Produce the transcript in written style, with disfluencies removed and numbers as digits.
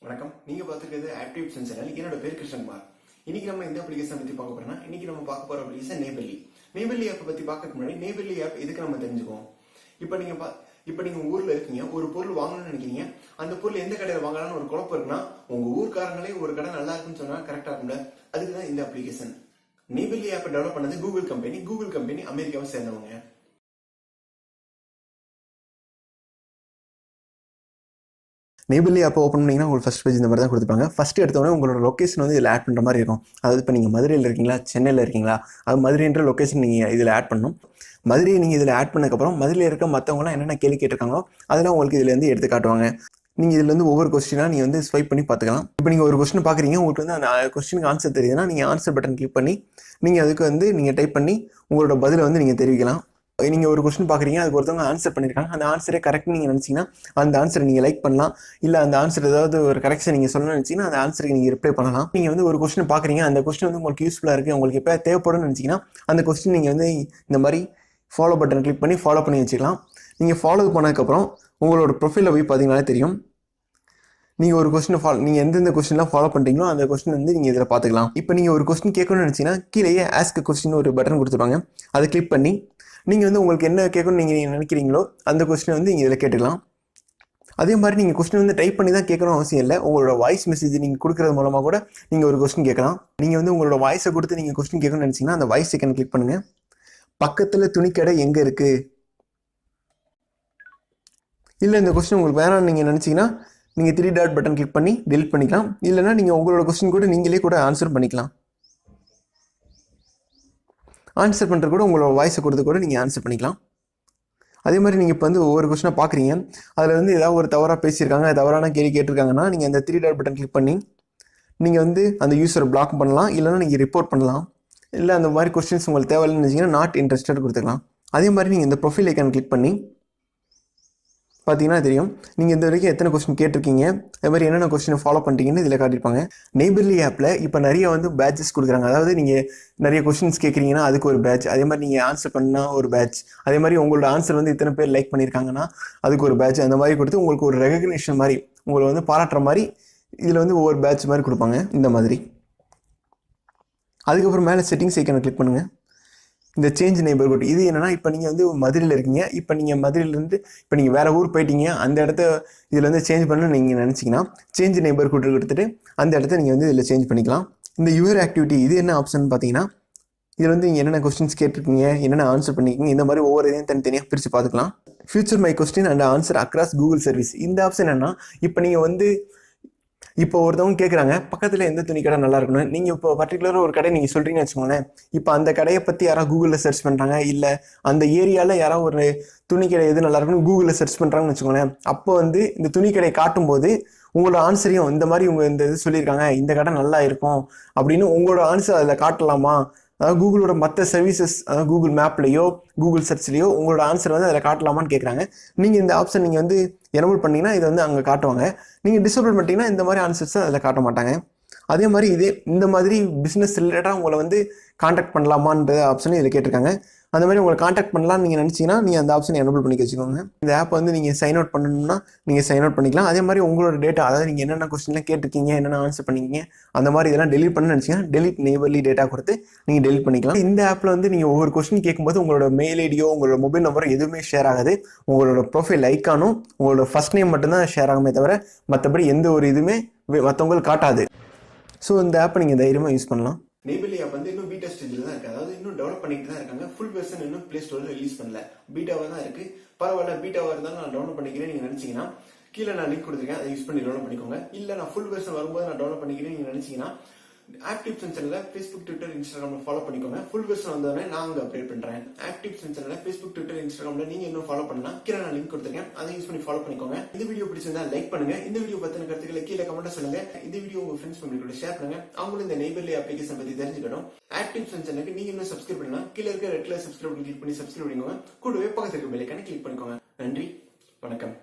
வணக்கம். நீங்க பார்த்துக்கிறது AppTipsTamil சேனல். என்னோட பேர் கிருஷ்ணகுமார். இன்னைக்கு நம்ம இந்த அப்ளிகேஷன் பத்தி பார்க்க போறோம்னா, இன்னைக்கு நம்ம பார்க்க போற அப்ளிகேஷன் Neighbourly ஆப் பத்தி பார்க்கறதுக்கு முன்னாடி Neighbourly ஆப் எதுக்கு நம்ம தெரிஞ்சுக்குவோம். இப்போ நீங்க ஊர்ல இருக்கீங்க, ஒரு பொருள் வாங்கணும்னு நினைக்கிறீங்க. அந்த பொருள் எந்த கடையில வாங்கலாம்னு ஒரு குழப்பம் இருக்குன்னா, உங்க ஊர்க்காரங்களே ஒரு கடை நல்லா இருக்குன்னு சொன்னா கரெக்டா இருக்கும்ல. அதுக்கு தான் இந்த அப்ளிகேஷன். Neighbourly ஆப் டெவலப் பண்ணது கூகுள் கம்பெனி அமெரிக்காவை சேர்ந்தவங்க. Neighbourly ஆப் ஓப்பன் பண்ணிங்கன்னா உங்களுக்கு ஃபர்ஸ்ட் பேஜ் இந்த மாதிரி தான் கொடுத்துருப்பாங்க. ஃபர்ஸ்ட் எடுத்தோடனே உங்களோட லொக்கேஷன் வந்து இதில் ஆட் பண்ணுற மாதிரி இருக்கும். அதாவது இப்போ நீங்கள் மதுரையில் இருக்கீங்களா, சென்னையில் இருக்கீங்களா, அது மதுரைன்ற லொக்கேஷன் நீங்கள் இதில் ஆட் பண்ணணும். மதுரையை நீங்கள் இதில் ஆட் பண்ணக்கப்புறம் மதுரையில் இருக்க மற்றவங்களாம் என்னென்ன கேள்வி கேட்டிருக்காங்களோ அதெல்லாம் உங்களுக்கு இதில் வந்து எடுத்து காட்டுவாங்க. நீங்கள் இதில் வந்து ஒவ்வொரு கொஸ்டினாக நீங்கள் வந்து ஸ்வைப் பண்ணி பார்த்துக்கலாம். இப்போ நீங்கள் ஒரு கொஸ்டின் பார்க்குறீங்க, உங்களுக்கு வந்து அந்த கொஸ்டினுக்கு ஆன்சர் தெரியுதுன்னா நீங்கள் ஆன்சர் பட்டன் கிளிக் பண்ணி நீங்கள் அதுக்கு வந்து நீங்கள் டைப் பண்ணி உங்களோட பதிலை வந்து நீங்கள் தெரிவிக்கலாம். நீங்கள் ஒரு கொஸ்டின் பார்க்குறீங்க, அதுக்கு ஒருத்தவங்க ஆன்சர் பண்ணியிருக்காங்க, அந்த ஆன்சரே கரெக்ட் நீங்கள் நினச்சிங்கன்னா அந்த ஆன்சரை நீங்கள் லைக் பண்ணலாம். இல்லை அந்த ஆன்சர் ஏதாவது ஒரு கரெக்ஷன் நீங்கள் சொல்லணும்னு நினச்சிங்கன்னா அந்த ஆன்சருக்கு நீங்கள் ரிப்ளை பண்ணலாம். நீங்கள் வந்து ஒரு கொஸ்டின் பார்க்குறீங்க, அந்த கொஸ்டின் வந்து உங்களுக்கு யூஸ்ஃபுல்லாக இருக்குது, உங்களுக்கு எப்போ தேவைப்படும்னு நினச்சிங்கன்னா அந்த கொஸ்டின் நீங்கள் வந்து இந்த மாதிரி ஃபாலோ பட்டன் கிளிக் பண்ணி ஃபாலோ பண்ணி வச்சுக்கலாம். நீங்கள் ஃபாலோ பண்ணதுக்கப்புறம் உங்களோட ப்ரொஃபைலில் போய் பார்த்தீங்கன்னாலே தெரியும். நீங்கள் ஒரு கொஸ்டின் நீங்கள் எந்தெந்த கொஸ்டின்லாம் ஃபாலோ பண்ணுறீங்களோ அந்த கொஸ்டின் வந்து நீங்கள் இதில் பார்த்துக்கலாம். இப்போ நீங்கள் ஒரு கொஸ்டின் கேட்கணும்னு நினச்சிங்கன்னா கீழேயே ஆஸ்க் கொஸ்டின் ஒரு பட்டன் கொடுத்துருப்பாங்க. அதை கிளிக் பண்ணி நீங்கள் வந்து உங்களுக்கு என்ன கேட்கணும்னு நீங்கள் நினைக்கிறீங்களோ அந்த கொஸ்டினை வந்து நீங்கள் இதில் கேட்டுக்கலாம். அதே மாதிரி நீங்கள் கொஸ்டின் வந்து டைப் பண்ணி தான் கேட்கணும் அவசியம் இல்லை. உங்களோட வாய்ஸ் மெசேஜ் நீங்கள் கொடுக்குறது மூலமாக கூட நீங்கள் ஒரு கொஸ்டின் கேட்கலாம். நீங்கள் வந்து உங்களோட வாய்ஸை கொடுத்து நீங்கள் கொஸ்டின் கேட்கணும்னு நினச்சிங்கன்னா அந்த வாய்ஸ் ஐக்கன் கிளிக் பண்ணுங்கள். பக்கத்தில் துணிக்கடை எங்கே இருக்குது, இல்லை இந்த கொஸ்டின் உங்களுக்கு வேணாம்னு நீங்கள் நினச்சிங்கன்னா நீங்கள் 3 டாட் பட்டன் கிளிக் பண்ணி டெலிட் பண்ணிக்கலாம். இல்லைனா நீங்கள் உங்களோட கொஸ்டின் கூட நீங்களே கூட ஆன்சர் பண்ணிக்கலாம். ஆன்சர் பண்ணுறது கூட உங்களோட வாய்ஸை கொடுத்து கூட நீங்கள் ஆன்சர் பண்ணிக்கலாம். அதே மாதிரி நீங்கள் இப்போ வந்து ஒவ்வொரு கொஸ்டினாக பார்க்குறீங்க, அதில் வந்து ஏதாவது ஒரு தவறாக பேசியிருக்காங்க, தவறான கேள்வி கேட்டிருக்காங்கன்னா நீங்கள் அந்த 3 டாட் பட்டன் கிளிக் பண்ணி நீங்கள் வந்து அந்த யூஸரை பிளாக் பண்ணலாம். இல்லைனா நீங்கள் ரிப்போர்ட் பண்ணலாம். இல்லை அந்த மாதிரி கொஸ்டின்ஸ் உங்களுக்கு தேவையில்லைன்னு நினச்சிங்கன்னா நாட் இன்ட்ரெஸ்டட் கொடுத்துக்கலாம். அதே மாதிரி நீங்கள் இந்த ப்ரொஃபைல் ஐக்கான் கிளிக் பண்ணி பார்த்தீங்கன்னா தெரியும் நீங்கள் இந்த வரைக்கும் எத்தனை கொஸ்டின் கேட்டிருக்கீங்க, அதே மாதிரி என்னென்ன கொஸ்டினை ஃபாலோ பண்ணுறீங்கன்னு இதில் காட்டியிருப்பாங்க. Neighbourly ஆப்பில் இப்போ நிறைய வந்து பேட்சஸ் கொடுக்குறாங்க. அதாவது நீங்கள் நிறைய கொஸ்டின்ஸ் கேட்குறீங்கன்னா அதுக்கு ஒரு பேட்ச், அதே மாதிரி நீங்கள் ஆன்சர் பண்ணால் ஒரு பேட்ச், அதே மாதிரி உங்களோட ஆன்சர் வந்து இத்தனை பேர் லைக் பண்ணியிருக்காங்கன்னா அதுக்கு ஒரு பேட்ச், அந்த மாதிரி கொடுத்து உங்களுக்கு ஒரு ரெகக்னிஷன் மாதிரி உங்களை வந்து பாராட்டுற மாதிரி இதில் வந்து ஒவ்வொரு பேட்ச் மாதிரி கொடுப்பாங்க இந்த மாதிரி. அதுக்கப்புறம் மேலே செட்டிங்ஸ் ஐக்கானை கிளிக் பண்ணுங்கள். இந்த சேஞ்ச் நெய்பர்ஹுட் இது என்னன்னா, இப்போ நீங்கள் வந்து மதுரையில் இருக்கீங்க, இப்போ நீங்கள் மதுரையிலேருந்து இப்போ நீங்கள் வேறு ஊர் போயிட்டீங்க, அந்த இடத்த இதில் வந்து சேஞ்ச் பண்ணணும்னு நீங்கள் நினச்சிங்கன்னா சேஞ்ச் நெய்பர்ஹுட் எடுத்துகிட்டு அந்த இடத்த நீங்கள் வந்து இதில் சேஞ்ச் பண்ணிக்கலாம். இந்த யுவர் ஆக்டிவிட்டி இது என்ன ஆப்ஷன் பார்த்தீங்கன்னா, இதில் வந்து நீங்கள் என்னென்ன கொஸ்டின்ஸ் கேட்டிருக்கீங்க, என்னென்ன ஆன்சர் பண்ணியிருக்கீங்க, இந்த மாதிரி ஒவ்வொரு இதையும் தனித்தனியாக பிரித்து பார்த்துக்கலாம். Future my question and answer across Google service இந்த ஆப்ஷன் என்னன்னா, இப்போ நீங்கள் வந்து இப்போ ஒருத்தவங்க கேட்குறாங்க பக்கத்தில் எந்த துணி கடை நல்லா இருக்கணும், நீங்கள் இப்போ பர்டிகுலராக ஒரு கடை நீங்கள் சொல்கிறீங்கன்னு வச்சுக்கோங்களேன். இப்போ அந்த கடையை பற்றி யாராவது கூகுளில் சர்ச் பண்ணுறாங்க, இல்லை அந்த ஏரியாவில் யாராவது ஒரு துணி கடை எது நல்லா இருக்குன்னு கூகுளில் சர்ச் பண்ணுறாங்கன்னு வச்சுக்கோங்களேன். அப்போ வந்து இந்த துணி கடையை காட்டும்போது உங்களோட ஆன்சரையும் இந்த மாதிரி இவங்க இந்த இது சொல்லியிருக்காங்க, இந்த கடை நல்லா இருக்கும் அப்படின்னு உங்களோட ஆன்சர் அதில் காட்டலாமா, அதாவது கூகுளோட மற்ற சர்வீசஸ், அதாவது கூகுள் மேப்லேயோ கூகுள் சர்ச்லேயோ உங்களோட ஆன்சர் வந்து அதில் காட்டலாமான்னு கேட்குறாங்க. நீங்கள் இந்த ஆப்ஷன் நீங்கள் வந்து எனபிள் பண்ணிங்கன்னா இதை வந்து அங்கே காட்டுவாங்க. நீங்கள் டிசேபிள் பண்ணிட்டீங்கன்னா இந்த மாதிரி ஆன்சர்ஸை அதில் காட்ட மாட்டாங்க. அதே மாதிரி இந்த மாதிரி பிஸ்னஸ் ரிலேட்டடாக உங்களை வந்து கான்டாக்ட் பண்ணலாமான்ற ஆப்ஷனும் இதில் கேட்டிருக்காங்க. அந்த மாதிரி உங்களை கான்டாக்ட் பண்ணலாம்னு நீங்கள் நினச்சிங்கன்னா நீங்கள் அந்த ஆப்ஷனை எனபிள் பண்ணி வச்சுக்கோங்க. இந்த ஆப் வந்து நீங்கள் சைன் அவுட் பண்ணணும்னா நீங்கள் சைன் அவுட் பண்ணிக்கலாம். அதே மாதிரி உங்களோட டேட்டா, அதாவது நீங்கள் என்னென்ன கொஸ்டின்லாம் கேட்டிருக்கீங்க, என்னென்ன ஆன்சர் பண்ணிக்கிங்க, அந்த மாதிரி இதெல்லாம் டெலிட் பண்ண நினச்சிங்கன்னா டெலிட் நெய்பர்லி டேட்டா கொடுத்து நீங்கள் டெலிட் பண்ணிக்கலாம். இந்த ஆப்பில் வந்து நீங்கள் ஒவ்வொரு கொஸ்டின் கேட்கும்போது உங்களோட மெயில் ஐடியோ உங்களோட மொபைல் நம்பரோ எதுவுமே ஷேர் ஆகாது. உங்களோட ப்ரொஃபைல் ஐக்கானும் உங்களோட ஃபர்ஸ்ட் நேம் மட்டும்தான் ஷேர் ஆகுமே தவிர மற்றபடி எந்த ஒரு இதுவுமே மற்றவங்களுக்கு காட்டாது. ஸோ இந்த ஆப்பை நீங்கள் தைரியமாக யூஸ் பண்ணலாம். Neighbourly ஆப் வந்து இன்னும் பீட்டா ஸ்டேஜில் தான் இருக்குது. அதாவது இன்னும் டெவலப் பண்ணிட்டு தான் இருக்காங்க. ஃபுல் வெர்ஷன் இன்னும் பிளே ஸ்டோரில் ரிலீஸ் பண்ணல, பீட்டாவாக தான் இருக்குது. பரவாயில்ல, பீட்டாவாக இருந்தாலும் நான் டவுன்லோட் பண்ணிக்கிறேன் நீங்கள் நினச்சிங்கன்னா கீழே நான் லிங்க் கொடுத்துருக்கேன், அதை யூஸ் பண்ணி டவுன்லோட் பண்ணிக்கோங்க. இல்லை நான் ஃபுல் வெர்ஷன் வரும்போது நான் டவுன்லோட் பண்ணிக்கிறேன் நீங்கள் நினச்சிங்கன்னா AppTipsTamil சேனலில் ஃபேஸ்புக், ட்விட்டர், இன்ஸ்டாகிராமில் ஃபாலோ பண்ணிக்கோங்க. ஃபுல் வெர்ஷன் வந்தோடனே நான் அங்கே அப்டேட் பண்ணுறேன். AppTipsTamil சேனலில் ஃபேஸ்புக், ட்விட்டர், இன்ஸ்டாகிராமில் நீங்கள் இன்னும் ஃபாலோ பண்ணலாம். கீழே நான் லிங்க் கொடுத்துருக்கேன், அதை யூஸ் பண்ணி ஃபாலோ பண்ணிக்கோங்க. இந்த வீடியோ பிடிச்சிருந்தா லைக் பண்ணுங்க. இந்த வீடியோ பற்றின கருத்துக்களை கீழே கமெண்ட்டாக சொல்லுங்க. இந்த வீடியோ உங்கள் ஃப்ரெண்ட்ஸ் ஃபேமிலி கூட ஷேர் பண்ணுங்க. அவங்களும் இந்த Neighbourly அப்ளிகேஷன் பற்றி தெரிஞ்சுக்கணும். AppTipsTamil சேனலுக்கு நீங்கள் இன்னும் சப்ஸ்கிரைப் பண்ணலாம். கீழே இருக்க ரெட் கலர் சப்ஸ்கிரைப் கிளிக் பண்ணி சப்ஸ்கிரைப் பண்ணிக்கோங்க. கூடவே பக்கத்தில் இருக்க பெல் ஐகானை கிளிக் பண்ணிக்கோங்க. நன்றி, வணக்கம்.